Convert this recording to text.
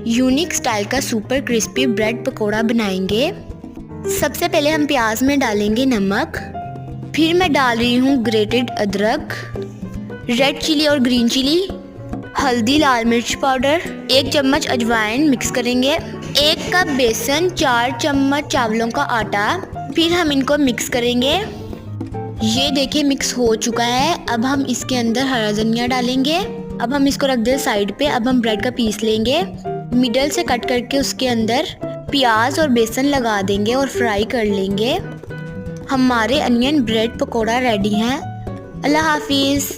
Unique style का super crispy bread pakora बनाएंगे। सबसे पहले हम प्याज में डालेंगे नमक, फिर मैं डाल रही हूँ ग्रेटेड अदरक, रेड चिली और ग्रीन चिली, हल्दी, लाल मिर्च पाउडर, 1 चम्मच अजवाइन मिक्स करेंगे, 1 कप बेसन, 4 चम्मच चावलों का आटा। फिर हम इनको मिक्स करेंगे। ये देखिए मिक्स हो चुका है। अब हम इसके अंदर हरा धनिया डालेंगे। अब हम इसको रख दें साइड पे। अब हम ब्रेड का पीस लेंगे, मिडल से कट करके उसके अंदर प्याज और बेसन लगा देंगे और फ्राई कर लेंगे। हमारे अनियन ब्रेड पकोड़ा रेडी हैं। अल्लाह हाफिज़।